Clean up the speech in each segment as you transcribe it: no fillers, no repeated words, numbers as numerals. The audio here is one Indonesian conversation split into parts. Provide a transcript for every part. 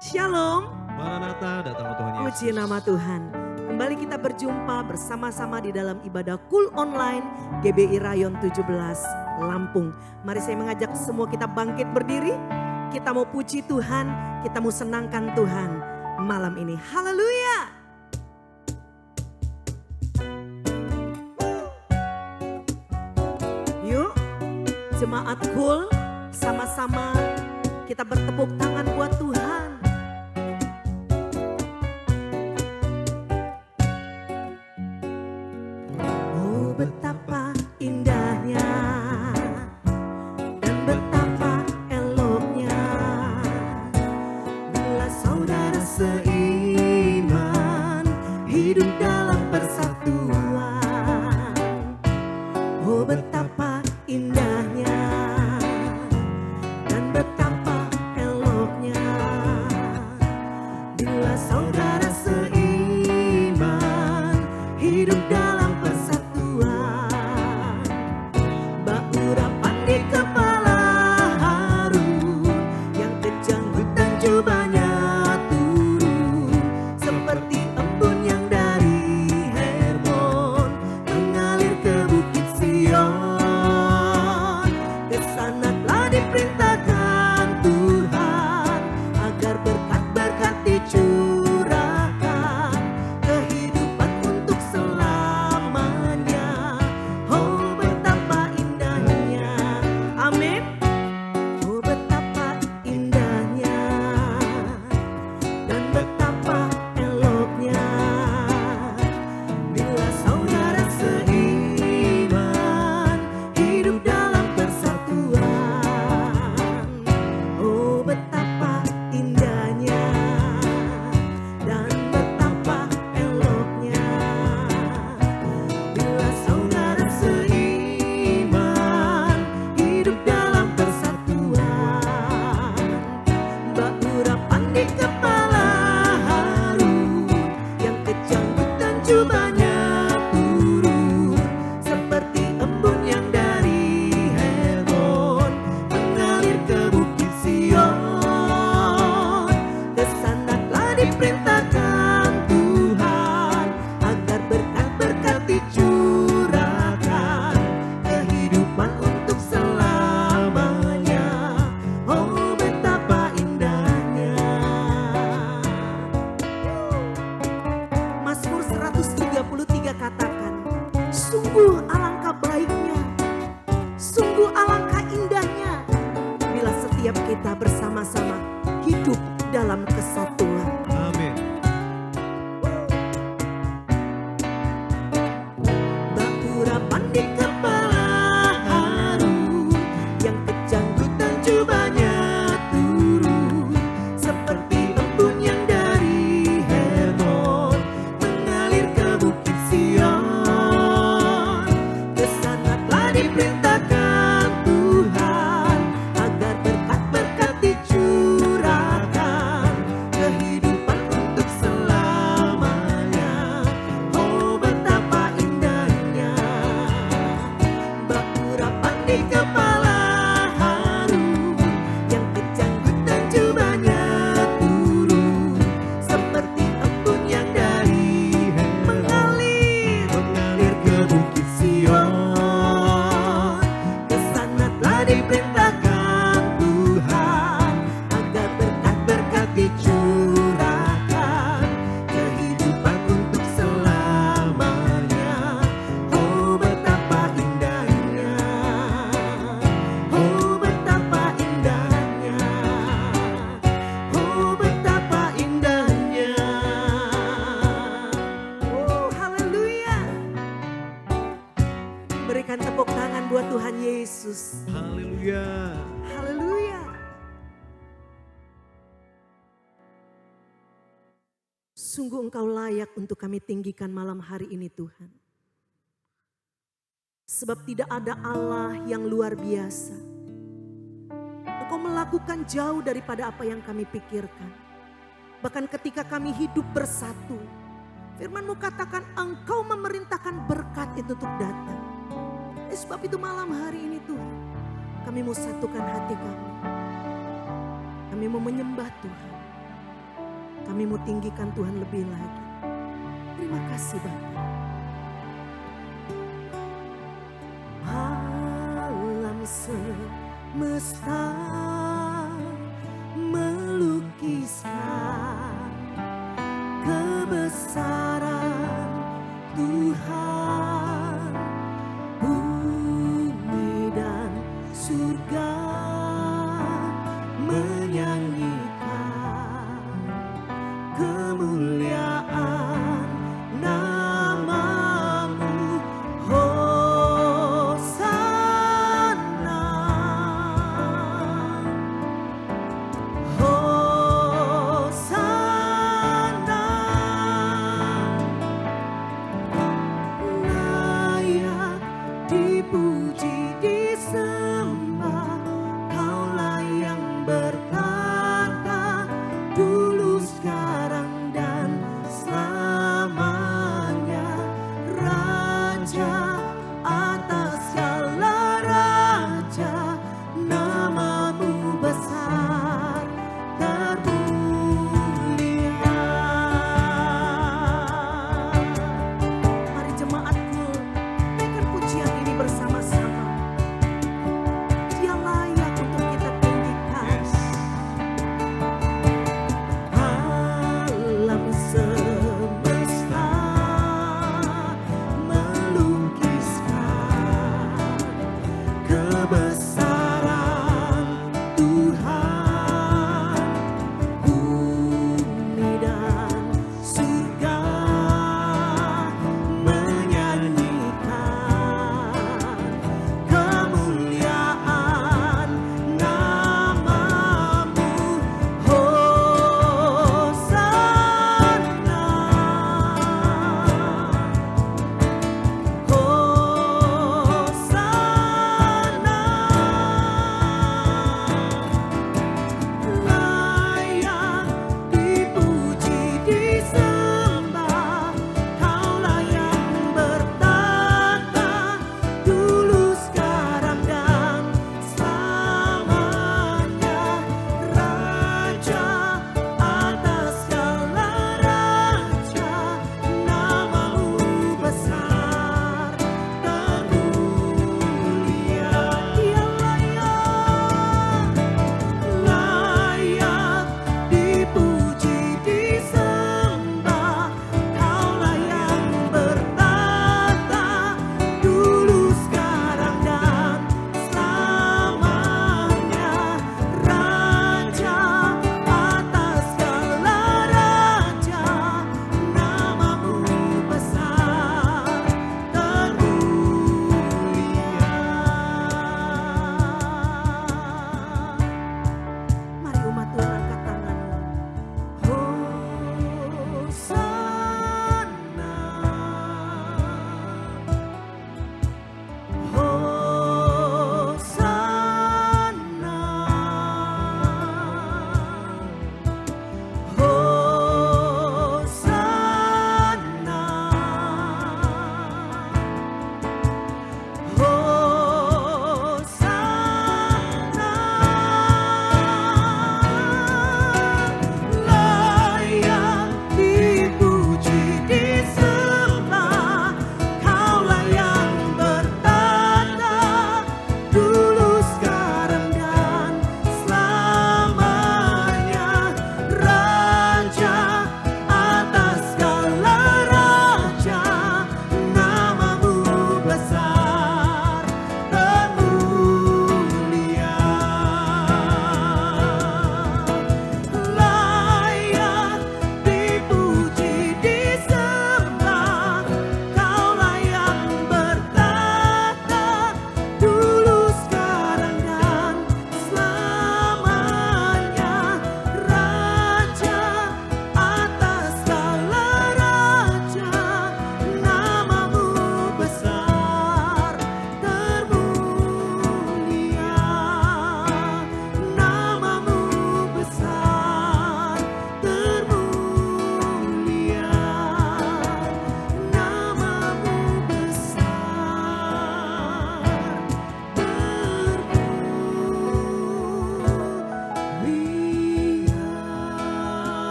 Shalom, Maranatha, datanglah Tuhan Yesus. puji nama Tuhan. Kembali kita berjumpa bersama-sama di dalam ibadah Cool Online GBI Rayon 17 Lampung. Mari saya mengajak semua kita bangkit berdiri. Kita mau puji Tuhan, kita mau senangkan Tuhan malam ini. Haleluya. Yuk, jemaat Cool, sama-sama kita bertepuk tangan buat Tuhan. Oh, betapa indahnya dan betapa eloknya bila saudara seiman hidup dalam persatuan. Oh, betapa indahnya dan betapa eloknya bila saudara seiman hidup dalam persatuan. Baurapan di kepala Harun, yang kejanggutan jubahnya turun seperti embun yang dari Hermon mengalir ke bukit Sion. Kesana telah diperintahkan Tuhan agar berkat-berkat dicurahkan, kehidupan untuk selamanya. Oh, betapa indahnya, amin. Oh, betapa indahnya dan betapa eloknya bila saudara seiman hidup dalam persatuan. Oh, betapa indahnya dan betapa eloknya bila saudara seiman hidup dalam persatuan. Baurapan di kepala Harun, yang kejanggutan jubahnya turun seperti embun yang dari Hermon mengalir ke bukit Sion. Kesana telah diperintahkan Tuhan agar berkat-berkat dicurahkan, kehidupan untuk selamanya. Oh, betapa indahnya. Mazmur 133 katakan, sungguh alangkah baiknya, sungguh alangkah indahnya bila setiap kita bersama-sama hidup dalam kesatuan. Amin. Baurapan di kepala Harun, yang kejanggutan jubahnya turun seperti embun yang dari Hermon mengalir ke bukit Sion. Kesana telah diperintahkan Tuhan agar berkat-berkat dicurahkan, kehidupan untuk selamanya. Oh, betapa indahnya. Baurapan di kepala Harun, yang kejanggutan jubahnya turun seperti embun yang dari mengalir ke bukit Sion. Kesana telah diperintahkan Tuhan agar berkat-berkat dicurahkan, kehidupan untuk selamanya. Oh, betapa indahnya. Oh, betapa indahnya. Oh, betapa indahnya. Haleluya. Berikan tepuk tangan buat Tuhan Yesus. Haleluya. Haleluya. Sungguh Engkau layak untuk kami tinggikan malam hari ini, Tuhan. Sebab tidak ada Allah yang luar biasa. Engkau melakukan jauh daripada apa yang kami pikirkan. Bahkan ketika kami hidup bersatu, firman-Mu katakan Engkau memerintahkan berkat itu untuk datang. Sebab itu malam hari ini Tuhan, kami mau satukan hati kami. Kami mau menyembah Tuhan. Kami mau tinggikan Tuhan lebih lagi. Terima kasih Bapa. Alam semesta melukiskan kebesaran Tuhan, bumi dan surga menyanyikan kemuliaan namamu. Hosana, Hosana,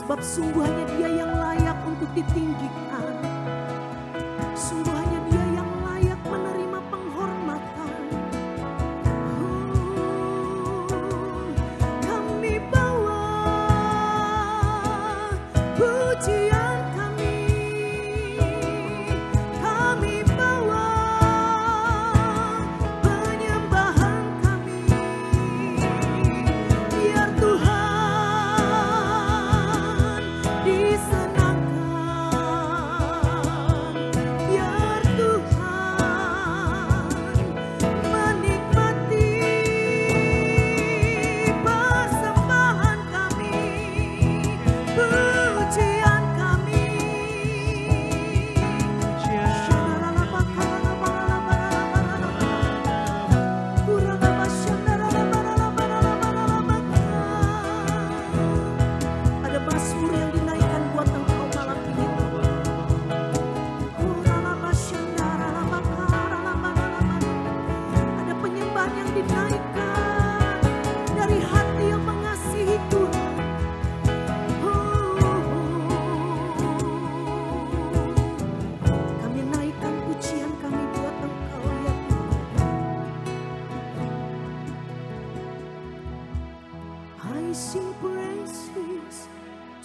Sebab sungguh hanya Dia yang layak untuk ditinggikan. Sungguh hanya Dia yang layak menerima penghormatan. Kami bawa pujian kami. Kami bawa penyembahan kami. Biar Tuhan disenangkan. Biar Tuhan menikmati persembahan kami, pujian kami. Ada mazmur yang dinaikkan buat Engkau malam ini. Ada penyembahan yang dinaikkan dari hati yang mengasihi Tuhan. Kami naikkan pujian kami buat Engkau ya Tuhan. I sing praises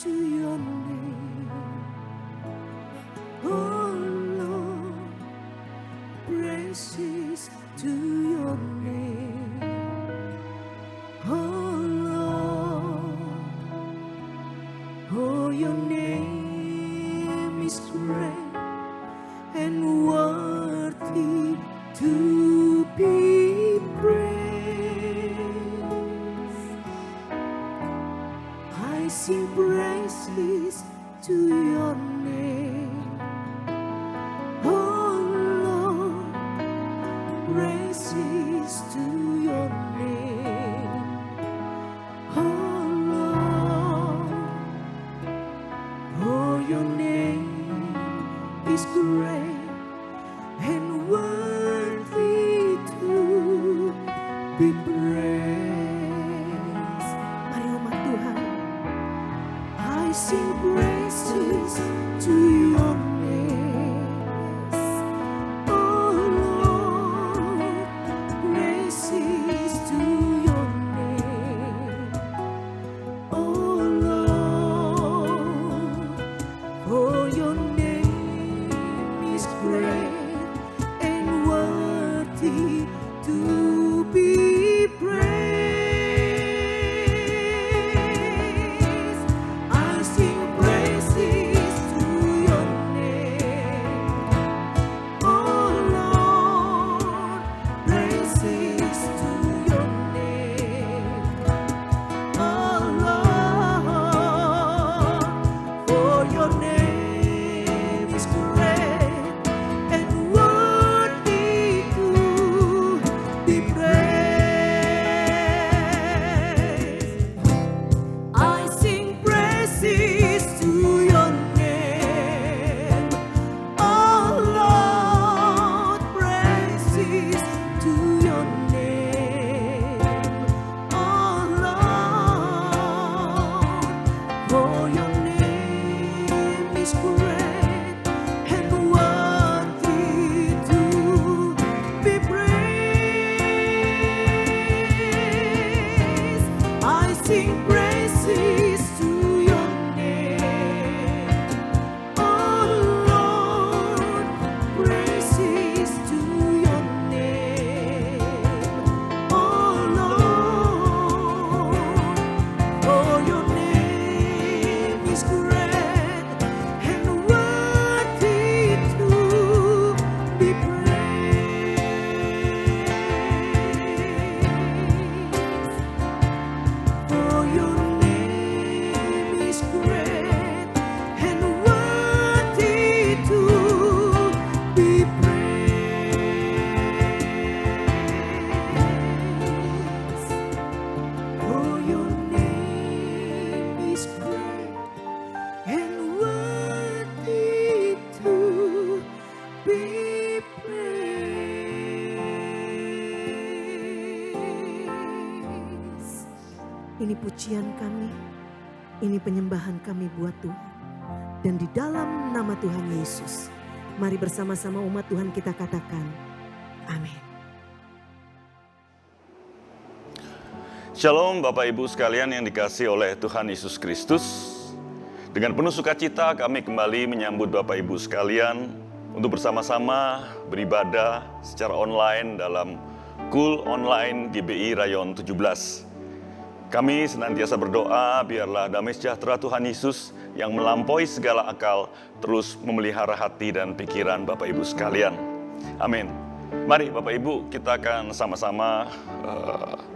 to your name. Oh Lord, praises to your name. Oh Lord, oh your name is great and worthy to be praised. I sing praises to your name. Oh Lord, praises to your name. Oh Lord, oh your name is great and worthy to be praised. Mari umat Tuhan, I sing praises to your name. Oh Lord, praises to your name. Oh Lord, for your name is great and worthy to be praised. I sing praises to your name. Oh Lord, praises to your name. Oh Lord, for your name is great and worthy to be praised. I sing praises to your name. Oh Lord, praises to your name. Oh Lord, for your name is great and worthy to be praised. I sing praises to your name. Oh Lord, praises to your name. Oh Lord, for your name is great and worthy to be praised. For your name is great and worthy to be praised. For your name is great and worthy to be praised. Ini pujian kami Ini penyembahan kami buat Tuhan. Dan di dalam nama Tuhan Yesus, mari bersama-sama umat Tuhan kita katakan, amin. Shalom Bapak Ibu sekalian yang dikasihi oleh Tuhan Yesus Kristus. Dengan penuh sukacita kami kembali menyambut Bapak Ibu sekalian untuk bersama-sama beribadah secara online dalam Kul Online GBI Rayon 17. Kami senantiasa berdoa biarlah damai sejahtera Tuhan Yesus yang melampaui segala akal terus memelihara hati dan pikiran Bapak Ibu sekalian. Amin. Mari Bapak Ibu kita akan sama-sama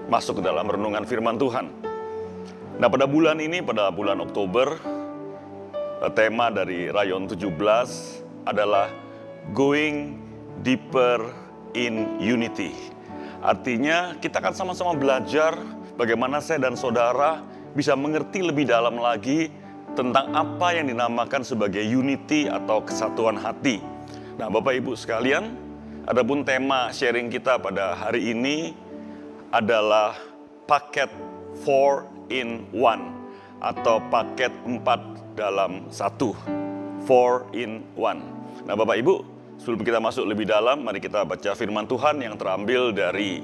masuk ke dalam renungan firman Tuhan. Nah pada bulan ini, pada bulan Oktober, tema dari Rayon 17 adalah Going Deeper in Unity. Artinya kita akan sama-sama belajar bagaimana saya dan saudara bisa mengerti lebih dalam lagi tentang apa yang dinamakan sebagai unity atau kesatuan hati. Nah Bapak Ibu sekalian, adapun tema sharing kita pada hari ini adalah paket 4 in 1 atau paket 4 dalam 1. 4 in 1. Nah Bapak Ibu, sebelum kita masuk lebih dalam, mari kita baca firman Tuhan yang terambil dari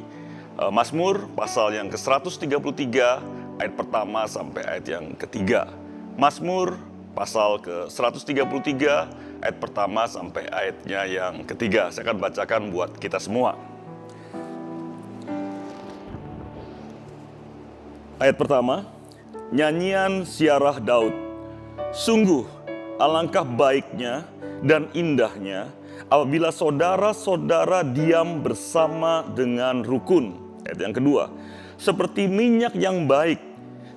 Mazmur pasal yang ke-133 ayat pertama sampai ayat yang ketiga. Mazmur pasal ke-133 ayat pertama sampai ayatnya yang ketiga. Saya akan bacakan buat kita semua. Ayat pertama, nyanyian siarah Daud. Sungguh alangkah baiknya dan indahnya apabila saudara-saudara diam bersama dengan rukun. Ayat yang kedua, seperti minyak yang baik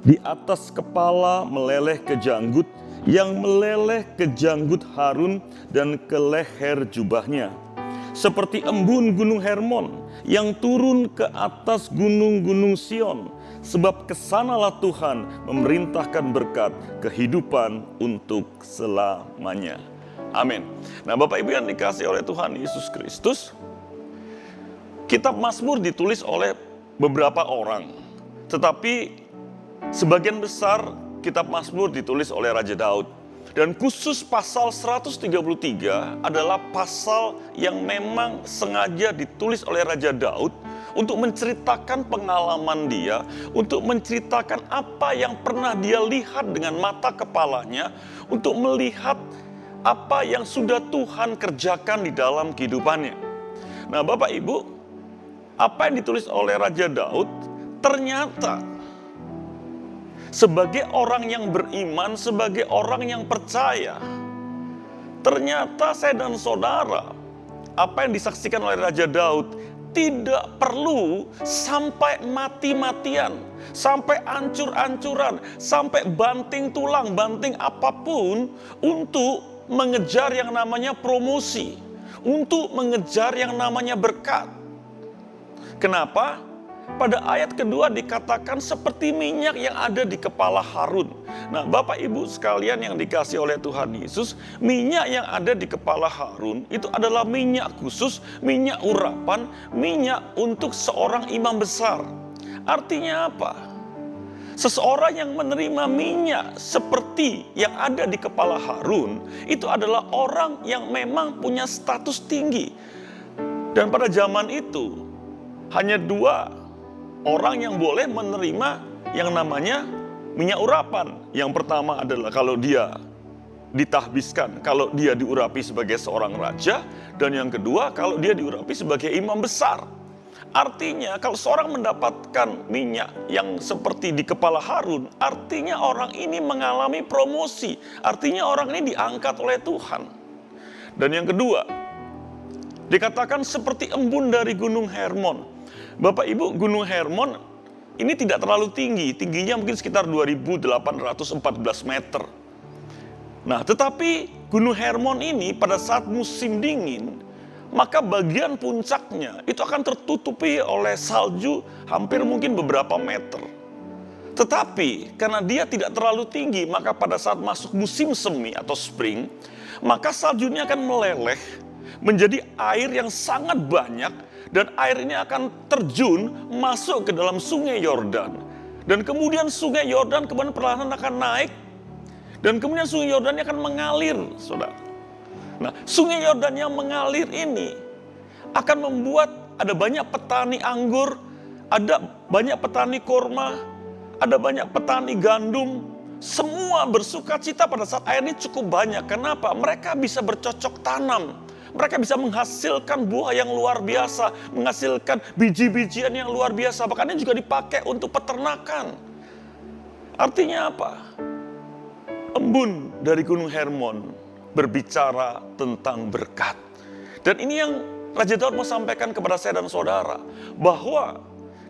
di atas kepala meleleh ke janggut, yang meleleh ke janggut Harun dan ke leher jubahnya. Seperti embun gunung Hermon yang turun ke atas gunung-gunung Sion, sebab kesanalah Tuhan memerintahkan berkat kehidupan untuk selamanya. Amin. Nah Bapak Ibu yang dikasihi oleh Tuhan Yesus Kristus, kitab Mazmur ditulis oleh beberapa orang. Tetapi sebagian besar kitab Mazmur ditulis oleh Raja Daud. Dan khusus pasal 133 adalah pasal yang memang sengaja ditulis oleh Raja Daud untuk menceritakan pengalaman dia, untuk menceritakan apa yang pernah dia lihat dengan mata kepalanya, untuk melihat apa yang sudah Tuhan kerjakan di dalam kehidupannya. Nah Bapak Ibu, apa yang ditulis oleh Raja Daud ternyata sebagai orang yang beriman, sebagai orang yang percaya, ternyata saya dan saudara, apa yang disaksikan oleh Raja Daud tidak perlu sampai mati-matian, sampai ancur-ancuran, sampai banting tulang, banting apapun untuk mengejar yang namanya promosi, untuk mengejar yang namanya berkat. Kenapa? Pada ayat kedua dikatakan seperti minyak yang ada di kepala Harun. Nah Bapak Ibu sekalian yang dikasihi oleh Tuhan Yesus, minyak yang ada di kepala Harun itu adalah minyak khusus, minyak urapan, minyak untuk seorang imam besar. Artinya apa? Seseorang yang menerima minyak seperti yang ada di kepala Harun, itu adalah orang yang memang punya status tinggi. Dan pada zaman itu, hanya dua orang yang boleh menerima yang namanya minyak urapan. Yang pertama adalah kalau dia ditahbiskan, kalau dia diurapi sebagai seorang raja. Dan yang kedua, kalau dia diurapi sebagai imam besar. Artinya kalau seorang mendapatkan minyak yang seperti di kepala Harun, artinya orang ini mengalami promosi. Artinya orang ini diangkat oleh Tuhan. Dan yang kedua, dikatakan seperti embun dari gunung Hermon. Bapak Ibu, gunung Hermon ini tidak terlalu tinggi. Tingginya mungkin sekitar 2.814 meter. Nah, tetapi gunung Hermon ini pada saat musim dingin, maka bagian puncaknya itu akan tertutupi oleh salju hampir mungkin beberapa meter. Tetapi karena dia tidak terlalu tinggi, maka pada saat masuk musim semi atau spring, maka saljunya akan meleleh menjadi air yang sangat banyak. Dan air ini akan terjun masuk ke dalam sungai Yordan. Dan kemudian sungai Yordan kemudian perlahan akan naik. Dan kemudian sungai Yordan akan mengalir, saudara. Nah, sungai Yordan yang mengalir ini akan membuat ada banyak petani anggur, ada banyak petani korma, ada banyak petani gandum. Semua bersuka cita pada saat air ini cukup banyak. Kenapa? Mereka bisa bercocok tanam. Mereka bisa menghasilkan buah yang luar biasa, menghasilkan biji-bijian yang luar biasa. Bahkan ini juga dipakai untuk peternakan. Artinya apa? Embun dari Gunung Hermon berbicara tentang berkat. Dan ini yang Raja Daud mau sampaikan kepada saya dan saudara, bahwa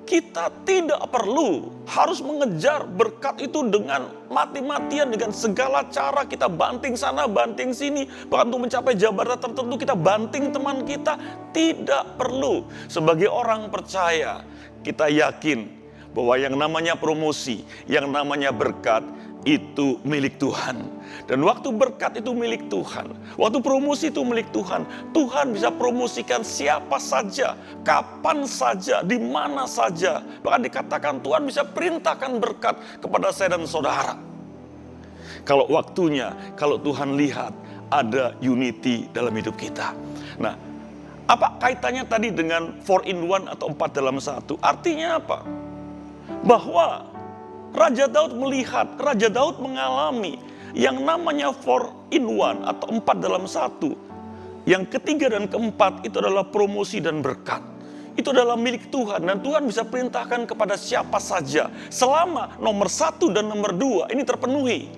kita tidak perlu harus mengejar berkat itu dengan mati-matian, dengan segala cara kita banting sana, banting sini. Bahkan untuk mencapai jabatan tertentu kita banting teman kita. Tidak perlu. Sebagai orang percaya, kita yakin bahwa yang namanya promosi, yang namanya berkat, itu milik Tuhan. Dan waktu berkat itu milik Tuhan, waktu promosi itu milik Tuhan, Tuhan bisa promosikan siapa saja, kapan saja, di mana saja. Bahkan dikatakan Tuhan bisa perintahkan berkat kepada saya dan saudara. Kalau waktunya, kalau Tuhan lihat ada unity dalam hidup kita. Nah, apa kaitannya tadi dengan 4 in 1 atau 4 dalam 1? Artinya apa? Bahwa Raja Daud melihat, Raja Daud mengalami yang namanya 4 in 1 atau 4 dalam 1. Yang ketiga dan keempat itu adalah promosi dan berkat. Itu adalah milik Tuhan dan Tuhan bisa perintahkan kepada siapa saja. Selama nomor 1 dan nomor 2 ini terpenuhi.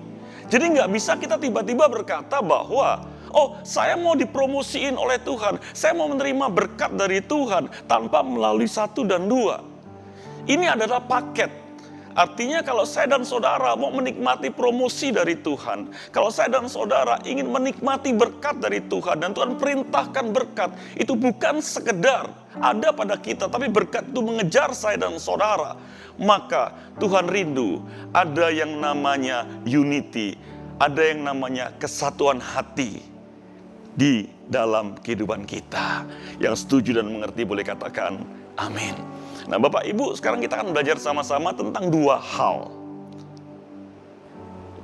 Jadi nggak bisa kita tiba-tiba berkata bahwa, oh saya mau dipromosiin oleh Tuhan, saya mau menerima berkat dari Tuhan tanpa melalui 1 dan 2. Ini adalah paket. Artinya kalau saya dan saudara mau menikmati promosi dari Tuhan, kalau saya dan saudara ingin menikmati berkat dari Tuhan dan Tuhan perintahkan berkat, itu bukan sekedar ada pada kita, tapi berkat itu mengejar saya dan saudara. Maka Tuhan rindu ada yang namanya unity, ada yang namanya kesatuan hati di dalam kehidupan kita. Yang setuju dan mengerti boleh katakan amin. Nah Bapak Ibu, sekarang kita akan belajar sama-sama tentang 2 hal.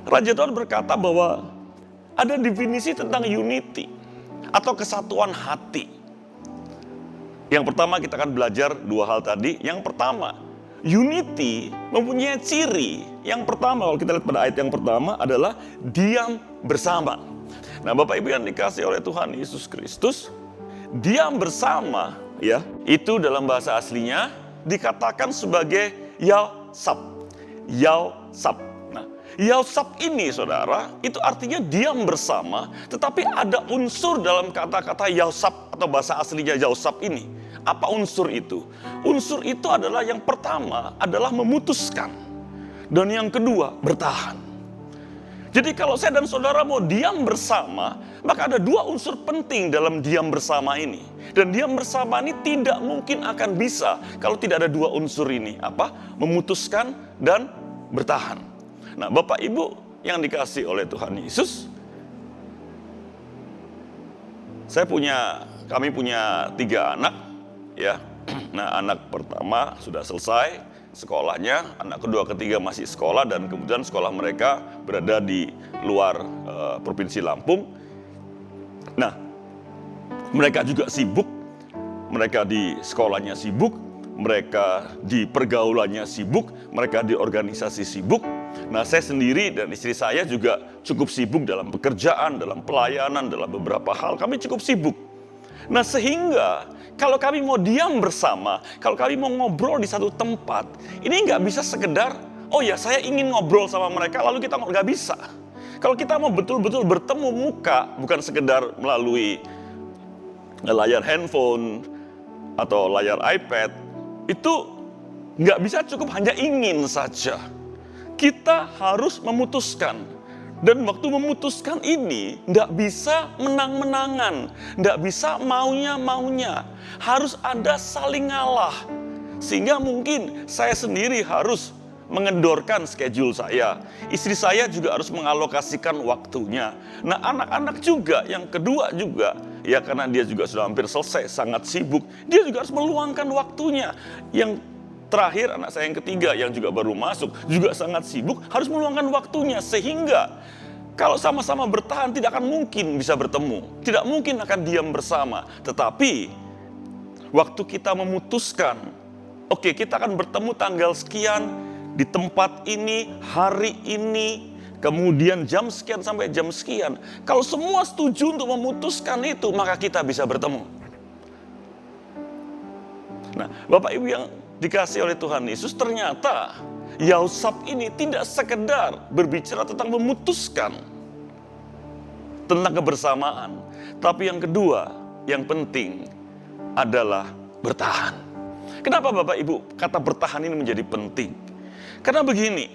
Raja Daud berkata bahwa ada definisi tentang unity atau kesatuan hati. Yang pertama kita akan belajar 2 hal tadi. Yang pertama, unity mempunyai ciri. Yang pertama, kalau kita lihat pada ayat yang pertama adalah diam bersama. Nah Bapak Ibu yang dikasihi oleh Tuhan Yesus Kristus, diam bersama ya, itu dalam bahasa aslinya dikatakan sebagai yausap. Yausap. Nah, yausap ini saudara, itu artinya diam bersama, tetapi ada unsur dalam kata-kata yausap atau bahasa aslinya yausap ini. Apa unsur itu? Unsur itu adalah yang pertama adalah memutuskan. Dan yang kedua bertahan. Jadi kalau saya dan saudara mau diam bersama, maka ada 2 unsur penting dalam diam bersama ini. Dan diam bersama ini tidak mungkin akan bisa kalau tidak ada 2 unsur ini. Apa? Memutuskan dan bertahan. Nah Bapak Ibu yang dikasihi oleh Tuhan Yesus, kami punya 3 anak. Ya. Nah anak pertama sudah selesai sekolahnya, anak kedua ketiga masih sekolah, dan kemudian sekolah mereka berada di luar Provinsi Lampung. Nah, mereka juga sibuk, mereka di sekolahnya sibuk, mereka di pergaulannya sibuk, mereka di organisasi sibuk. Nah, saya sendiri dan istri saya juga cukup sibuk dalam pekerjaan, dalam pelayanan, dalam beberapa hal, kami cukup sibuk. Nah sehingga kalau kami mau diam bersama, kalau kami mau ngobrol di satu tempat, ini nggak bisa sekedar, oh ya saya ingin ngobrol sama mereka lalu kita nggak bisa. Kalau kita mau betul-betul bertemu muka, bukan sekedar melalui layar handphone atau layar iPad, itu nggak bisa cukup hanya ingin saja. Kita harus memutuskan. Dan waktu memutuskan ini, tidak bisa menang-menangan, tidak bisa maunya-maunya. Harus ada saling ngalah. Sehingga mungkin saya sendiri harus mengendorkan schedule saya. Istri saya juga harus mengalokasikan waktunya. Nah anak-anak juga, yang kedua juga, ya karena dia juga sudah hampir selesai, sangat sibuk. Dia juga harus meluangkan waktunya. Yang Terakhir anak saya yang ketiga yang juga baru masuk, juga sangat sibuk, harus meluangkan waktunya. Sehingga kalau sama-sama bertahan tidak akan mungkin bisa bertemu. Tidak mungkin akan diam bersama. Tetapi waktu kita memutuskan, oke, kita akan bertemu tanggal sekian, di tempat ini, hari ini, kemudian jam sekian sampai jam sekian. Kalau semua setuju untuk memutuskan itu, maka kita bisa bertemu. Nah, Bapak Ibu yang dikasih oleh Tuhan Yesus, ternyata Yausap ini tidak sekedar berbicara tentang memutuskan tentang kebersamaan. Tapi yang kedua, yang penting adalah bertahan. Kenapa Bapak Ibu kata bertahan ini menjadi penting? Karena begini,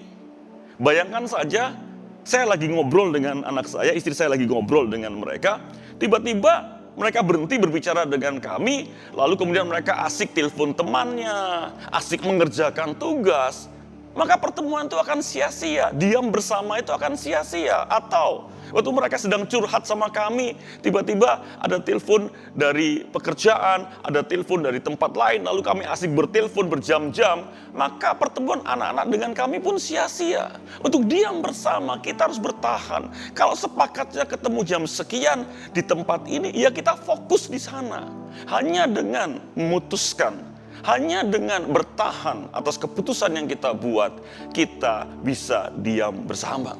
bayangkan saja saya lagi ngobrol dengan anak saya, istri saya lagi ngobrol dengan mereka, tiba-tiba mereka berhenti berbicara dengan kami, lalu kemudian mereka asik telepon temannya, asik mengerjakan tugas. Maka pertemuan itu akan sia-sia, diam bersama itu akan sia-sia. Atau waktu mereka sedang curhat sama kami, tiba-tiba ada telepon dari pekerjaan, ada telepon dari tempat lain, lalu kami asik bertelepon berjam-jam, maka pertemuan anak-anak dengan kami pun sia-sia. Untuk diam bersama, kita harus bertahan. Kalau sepakatnya ketemu jam sekian di tempat ini, ya kita fokus di sana. Hanya dengan memutuskan, hanya dengan bertahan atas keputusan yang kita buat, kita bisa diam bersama.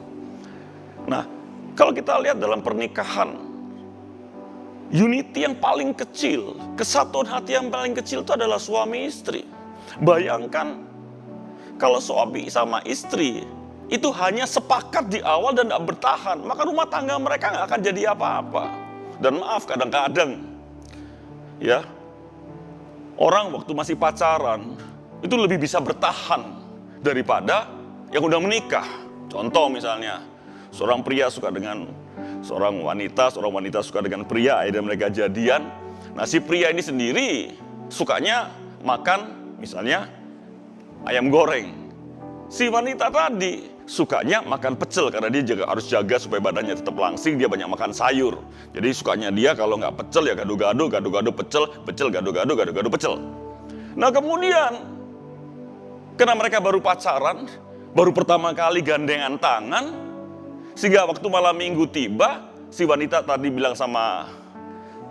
Nah, kalau kita lihat dalam pernikahan, unity yang paling kecil, kesatuan hati yang paling kecil itu adalah suami istri. Bayangkan kalau suami sama istri itu hanya sepakat di awal dan tidak bertahan, maka rumah tangga mereka nggak akan jadi apa-apa. Dan maaf, kadang-kadang ya, orang waktu masih pacaran itu lebih bisa bertahan daripada yang udah menikah. Contoh misalnya, seorang pria suka dengan seorang wanita suka dengan pria, akhirnya mereka jadian. Nah, si pria ini sendiri sukanya makan misalnya ayam goreng. Si wanita tadi sukanya makan pecel karena dia harus jaga supaya badannya tetap langsing, dia banyak makan sayur. Jadi sukanya dia kalau nggak pecel ya gado-gado pecel, gado-gado pecel. Nah kemudian, karena mereka baru pacaran, baru pertama kali gandengan tangan, sehingga waktu malam minggu tiba, si wanita tadi bilang sama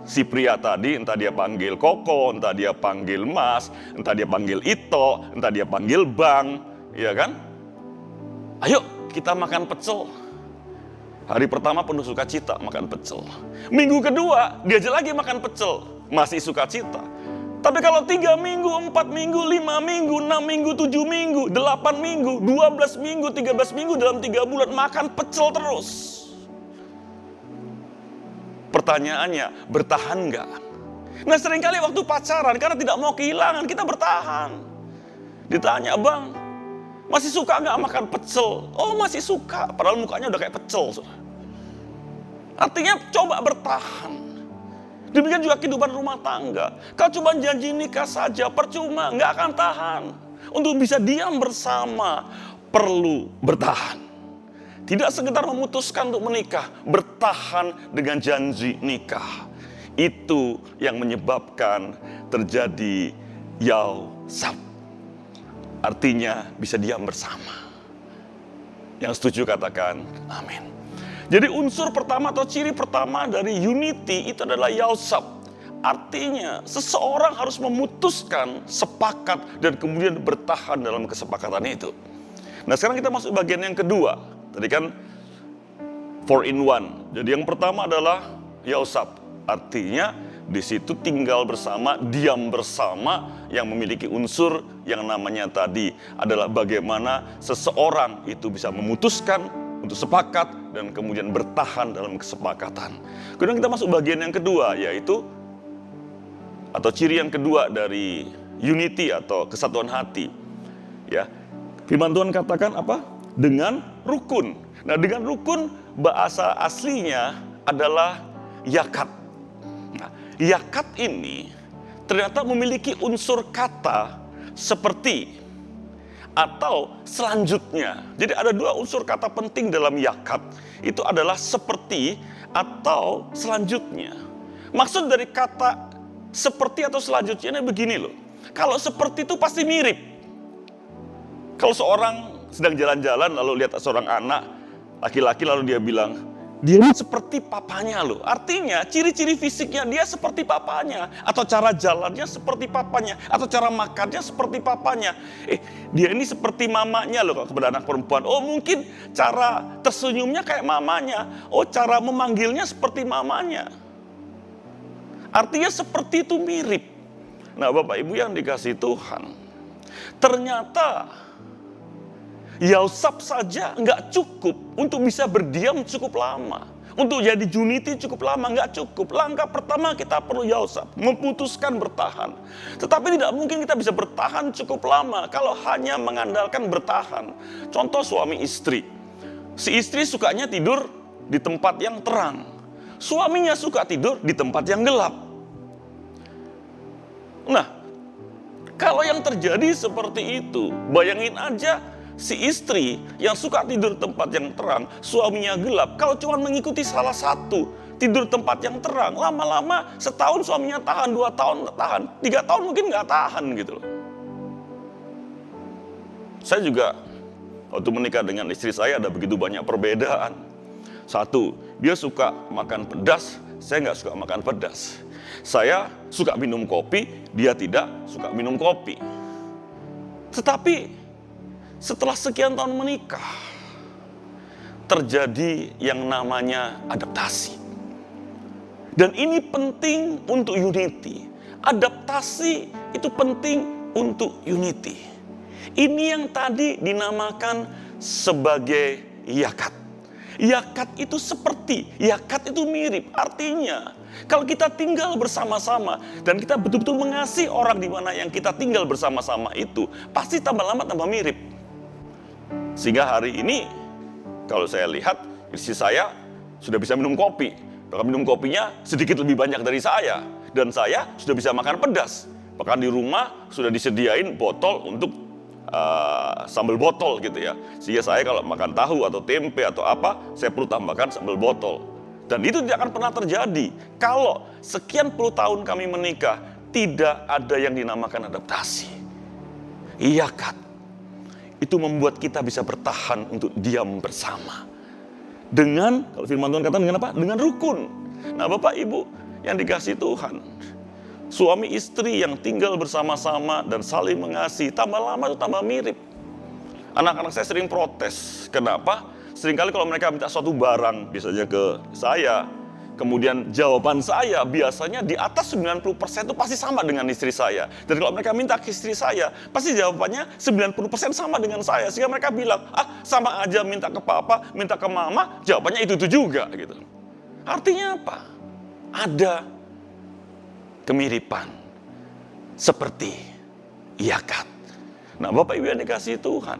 si pria tadi, entah dia panggil Koko, entah dia panggil Mas, entah dia panggil Ito, entah dia panggil Bang, ya kan? Ayo kita makan pecel. Hari pertama penuh sukacita makan pecel. Minggu kedua diajak lagi makan pecel, masih sukacita. Tapi kalau 3 minggu, 4 minggu, 5 minggu, 6 minggu, 7 minggu, 8 minggu, 12 minggu, 13 minggu dalam 3 bulan makan pecel terus. Pertanyaannya, bertahan nggak? Nah seringkali waktu pacaran karena tidak mau kehilangan, kita bertahan. Ditanya, Bang, masih suka nggak makan pecel? Oh masih suka, padahal mukanya udah kayak pecel. Artinya coba bertahan. Demikian juga kehidupan rumah tangga. Kalau cuma janji nikah saja, percuma, nggak akan tahan. Untuk bisa diam bersama, perlu bertahan. Tidak sekedar memutuskan untuk menikah, bertahan dengan janji nikah. Itu yang menyebabkan terjadi Yausap. Artinya bisa diam bersama. Yang setuju katakan amin. Jadi unsur pertama atau ciri pertama dari unity itu adalah Yausap. Artinya seseorang harus memutuskan, sepakat, dan kemudian bertahan dalam kesepakatan itu. Nah sekarang kita masuk bagian yang kedua. Tadi kan 4 in 1. Jadi yang pertama adalah Yausap. Artinya di situ tinggal bersama, diam bersama, yang memiliki unsur yang namanya tadi adalah bagaimana seseorang itu bisa memutuskan untuk sepakat dan kemudian bertahan dalam kesepakatan. Kemudian kita masuk bagian yang kedua, yaitu atau ciri yang kedua dari unity atau kesatuan hati. Ya, firman Tuhan katakan apa? Dengan rukun. Nah, dengan rukun bahasa aslinya adalah yakat. Nah, yakat ini ternyata memiliki unsur kata seperti atau selanjutnya. Jadi ada 2 unsur kata penting dalam yakat. Itu adalah seperti atau selanjutnya. Maksud dari kata seperti atau selanjutnya ini begini loh. Kalau seperti itu pasti mirip. Kalau seorang sedang jalan-jalan lalu lihat seorang anak laki-laki lalu dia bilang, dia ini seperti papanya loh. Artinya ciri-ciri fisiknya dia seperti papanya. Atau cara jalannya seperti papanya. Atau cara makannya seperti papanya. Dia ini seperti mamanya loh kepada anak perempuan. Oh mungkin cara tersenyumnya kayak mamanya. Oh cara memanggilnya seperti mamanya. Artinya seperti itu mirip. Nah Bapak Ibu yang dikasihi Tuhan. Ternyata Yausap saja nggak cukup untuk bisa berdiam cukup lama. Untuk jadi unity cukup lama, nggak cukup. Langkah pertama kita perlu Yausap, memutuskan bertahan. Tetapi tidak mungkin kita bisa bertahan cukup lama kalau hanya mengandalkan bertahan. Contoh suami istri. Si istri sukanya tidur di tempat yang terang. Suaminya suka tidur di tempat yang gelap. Nah, kalau yang terjadi seperti itu, bayangin aja si istri yang suka tidur tempat yang terang, suaminya gelap. Kalau cuma mengikuti salah satu, tidur tempat yang terang, lama-lama setahun suaminya tahan, 2 tahun tahan, 3 tahun mungkin nggak tahan gitu loh. Saya juga waktu menikah dengan istri saya ada begitu banyak perbedaan. Satu, dia suka makan pedas, saya nggak suka makan pedas. Saya suka minum kopi, dia tidak suka minum kopi. Tetapi setelah sekian tahun menikah, terjadi yang namanya adaptasi. Dan ini penting untuk unity. Adaptasi itu penting untuk unity. Ini yang tadi dinamakan sebagai yakat. Yakat itu seperti, yakat itu mirip. Artinya, kalau kita tinggal bersama-sama dan kita betul-betul mengasihi orang di mana yang kita tinggal bersama-sama itu, pasti tambah lama tambah mirip. Sehingga hari ini kalau saya lihat istri saya sudah bisa minum kopi. Bahkan minum kopinya sedikit lebih banyak dari saya. Dan saya sudah bisa makan pedas. Bahkan di rumah sudah disediain botol untuk sambal botol gitu ya. Sehingga saya kalau makan tahu atau tempe atau apa, saya perlu tambahkan sambal botol. Dan itu tidak akan pernah terjadi kalau sekian puluh tahun kami menikah tidak ada yang dinamakan adaptasi. Iyakat. Itu membuat kita bisa bertahan untuk diam bersama. Dengan, kalau firman Tuhan kata dengan apa? Dengan rukun. Nah Bapak Ibu yang dikasihi Tuhan. Suami istri yang tinggal bersama-sama dan saling mengasihi, tambah lama itu tambah mirip. Anak-anak saya sering protes. Kenapa? Seringkali kalau mereka minta suatu barang, biasanya ke saya, kemudian jawaban saya biasanya di atas 90% itu pasti sama dengan istri saya. Dan kalau mereka minta ke istri saya, pasti jawabannya 90% sama dengan saya. Sehingga mereka bilang, sama aja minta ke papa, minta ke mama, jawabannya itu juga. Gitu. Artinya apa? Ada kemiripan seperti iyakat. Nah Bapak Ibu yang dikasihi Tuhan,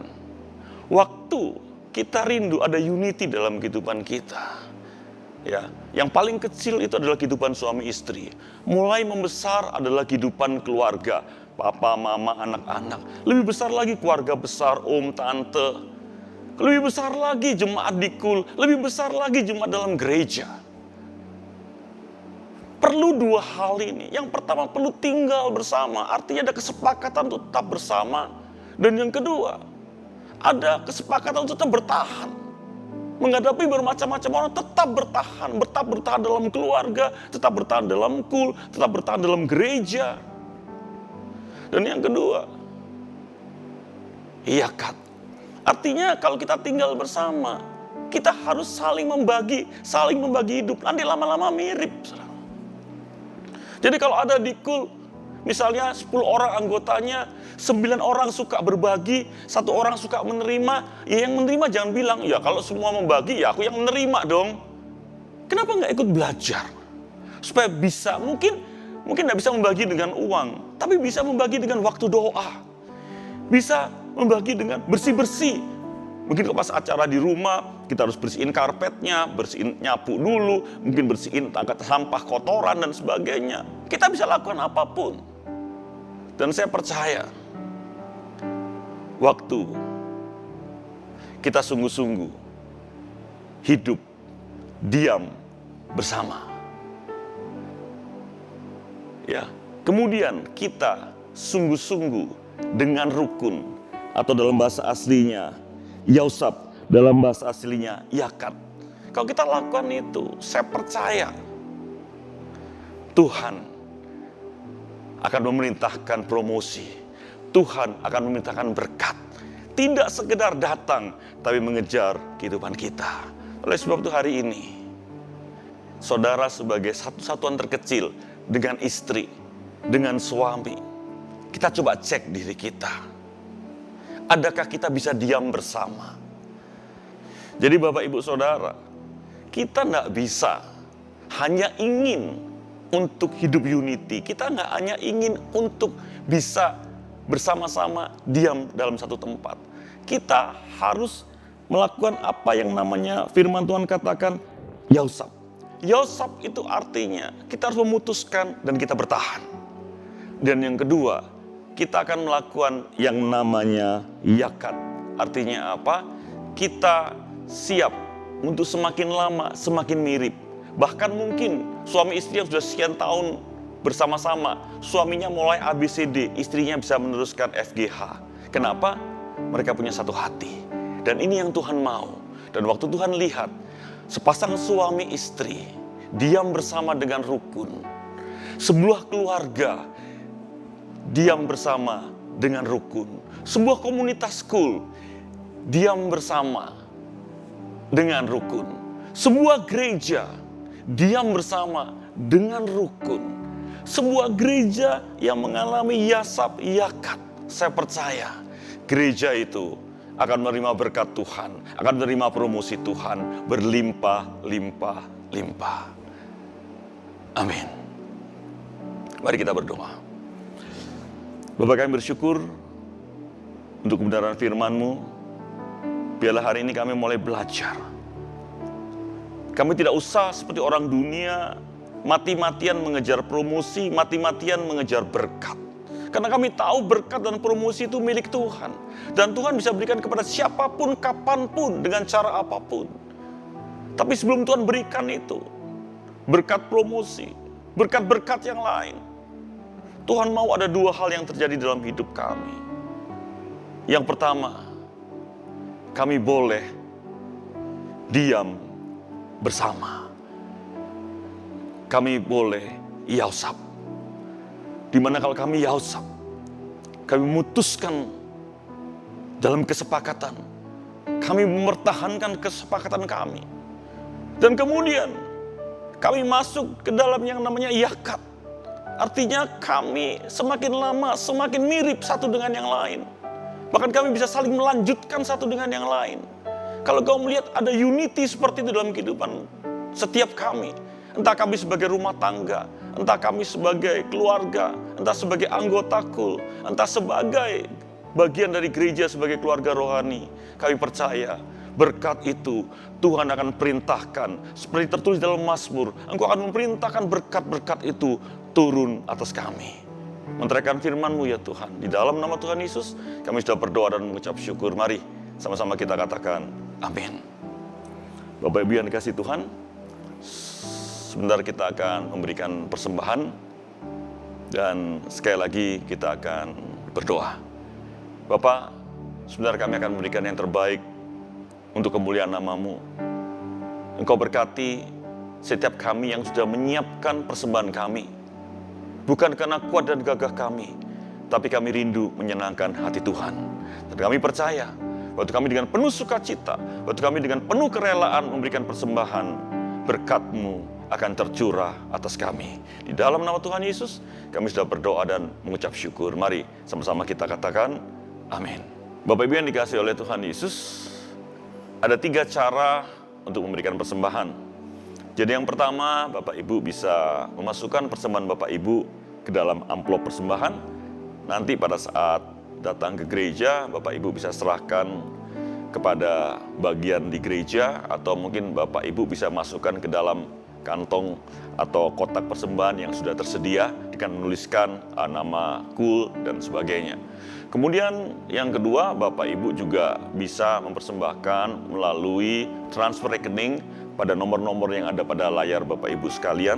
waktu kita rindu ada unity dalam kehidupan kita. Ya, yang paling kecil itu adalah kehidupan suami istri. Mulai membesar adalah kehidupan keluarga, papa, mama, anak-anak. Lebih besar lagi keluarga besar, om, tante. Lebih besar lagi jemaat dikul, lebih besar lagi jemaat dalam gereja. Perlu 2 hal ini. Yang pertama perlu tinggal bersama, artinya ada kesepakatan untuk tetap bersama. Dan yang kedua, ada kesepakatan untuk tetap bertahan. Menghadapi bermacam-macam orang, tetap bertahan dalam keluarga, tetap bertahan dalam kul, tetap bertahan dalam gereja. Dan yang kedua, iyakat. Artinya kalau kita tinggal bersama, kita harus saling membagi hidup. Nanti lama-lama mirip. Jadi kalau ada di kul, misalnya 10 orang anggotanya, 9 orang suka berbagi, 1 orang suka menerima. Ya yang menerima jangan bilang, ya kalau semua membagi ya aku yang menerima dong. Kenapa nggak ikut belajar? Supaya bisa, mungkin nggak bisa membagi dengan uang, tapi bisa membagi dengan waktu doa. Bisa membagi dengan bersih-bersih. Mungkin kalau pas acara di rumah, kita harus bersihin karpetnya, bersihin nyapu dulu, mungkin bersihin angkat sampah kotoran dan sebagainya. Kita bisa lakukan apapun. Dan saya percaya, waktu kita sungguh-sungguh hidup, diam bersama. Ya, kemudian kita sungguh-sungguh dengan rukun, atau dalam bahasa aslinya Yausap, dalam bahasa aslinya Yakat. Kalau kita lakukan itu, saya percaya Tuhan akan memerintahkan promosi. Tuhan akan memerintahkan berkat. Tidak sekedar datang, tapi mengejar kehidupan kita. Oleh sebab itu hari ini, saudara sebagai satu satuan terkecil dengan istri, dengan suami, kita coba cek diri kita. Adakah kita bisa diam bersama? Jadi Bapak Ibu Saudara, kita nggak bisa hanya ingin untuk hidup unity. Kita nggak hanya ingin untuk bisa bersama-sama diam dalam satu tempat. Kita harus melakukan apa yang namanya firman Tuhan katakan Yausap. Yausap itu artinya kita harus memutuskan dan kita bertahan. Dan yang kedua, kita akan melakukan yang namanya Yakat. Artinya apa? Kita siap untuk semakin lama semakin mirip. Bahkan mungkin suami istri yang sudah sekian tahun bersama-sama, suaminya mulai ABCD, istrinya bisa meneruskan FGH. Kenapa? Mereka punya satu hati. Dan ini yang Tuhan mau. Dan waktu Tuhan lihat sepasang suami istri diam bersama dengan rukun, sebuah keluarga diam bersama dengan rukun, sebuah komunitas school diam bersama dengan rukun, sebuah gereja diam bersama dengan rukun, sebuah gereja yang mengalami Yasap Yakat. Saya percaya gereja itu akan menerima berkat Tuhan, akan menerima promosi Tuhan berlimpah-limpah-limpah. Amin. Mari kita berdoa. Bapak, kami bersyukur untuk kebenaran firman-Mu. Biarlah hari ini kami mulai belajar. Kami tidak usah seperti orang dunia mati-matian mengejar promosi, mati-matian mengejar berkat. Karena kami tahu berkat dan promosi itu milik Tuhan. Dan Tuhan bisa berikan kepada siapapun, kapanpun, dengan cara apapun. Tapi sebelum Tuhan berikan itu, berkat promosi, berkat-berkat yang lain, Tuhan mau ada dua hal yang terjadi dalam hidup kami. Yang pertama, kami boleh diam bersama. Kami boleh Yausap. Dimana kalau kami Yausap, kami memutuskan dalam kesepakatan, kami mempertahankan kesepakatan kami. Dan kemudian kami masuk ke dalam yang namanya Yakat. Artinya kami semakin lama semakin mirip satu dengan yang lain. Bahkan kami bisa saling melanjutkan satu dengan yang lain. Kalau kau melihat ada unity seperti itu dalam kehidupan setiap kami. Entah kami sebagai rumah tangga, entah kami sebagai keluarga, entah sebagai anggota kul, entah sebagai bagian dari gereja sebagai keluarga rohani. Kami percaya berkat itu Tuhan akan perintahkan. Seperti tertulis dalam Mazmur, Engkau akan memerintahkan berkat-berkat itu turun atas kami. Menteraikan firman-Mu ya Tuhan. Di dalam nama Tuhan Yesus, kami sudah berdoa dan mengucap syukur. Mari sama-sama kita katakan amin. Bapak Ibu yang dikasihi Tuhan, sebentar kita akan memberikan persembahan. Dan sekali lagi kita akan berdoa. Bapak, sebentar kami akan memberikan yang terbaik untuk kemuliaan nama-Mu. Engkau berkati setiap kami yang sudah menyiapkan persembahan kami. Bukan karena kuat dan gagah kami, tapi kami rindu menyenangkan hati Tuhan. Dan kami percaya, waktu kami dengan penuh sukacita, waktu kami dengan penuh kerelaan memberikan persembahan, berkat-Mu akan tercurah atas kami. Di dalam nama Tuhan Yesus, kami sudah berdoa dan mengucap syukur. Mari sama-sama kita katakan, amin. Bapak Ibu yang dikasihi oleh Tuhan Yesus, ada 3 cara untuk memberikan persembahan. Jadi yang pertama, Bapak Ibu bisa memasukkan persembahan Bapak Ibu ke dalam amplop persembahan. Nanti pada saat datang ke gereja, Bapak Ibu bisa serahkan kepada bagian di gereja, atau mungkin Bapak Ibu bisa masukkan ke dalam kantong atau kotak persembahan yang sudah tersedia dengan menuliskan nama kul dan sebagainya. Kemudian yang kedua, Bapak Ibu juga bisa mempersembahkan melalui transfer rekening pada nomor-nomor yang ada pada layar Bapak Ibu sekalian.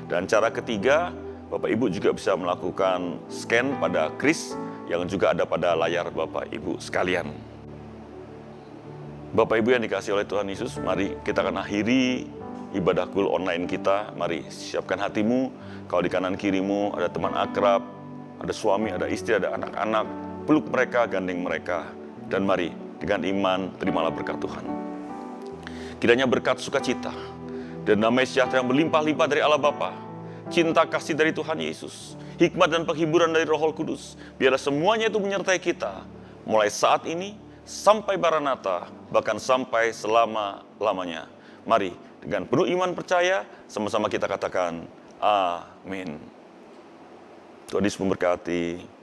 Dan cara ketiga, Bapak Ibu juga bisa melakukan scan pada kris yang juga ada pada layar Bapak Ibu sekalian. Bapak Ibu yang dikasihi oleh Tuhan Yesus, mari kita akan akhiri ibadah kul online kita. Mari siapkan hatimu, kalau di kanan kirimu ada teman akrab, ada suami, ada istri, ada anak-anak, peluk mereka, gandeng mereka. Dan mari dengan iman terimalah berkat Tuhan. Kiranya berkat sukacita dan damai sejahtera yang berlimpah-limpah dari Allah Bapa, cinta kasih dari Tuhan Yesus, hikmat dan penghiburan dari Roh Kudus, biarlah semuanya itu menyertai kita mulai saat ini sampai Maranatha, bahkan sampai selama-lamanya. Mari dengan penuh iman percaya, sama-sama kita katakan, amin. Tuhan Yesus memberkati.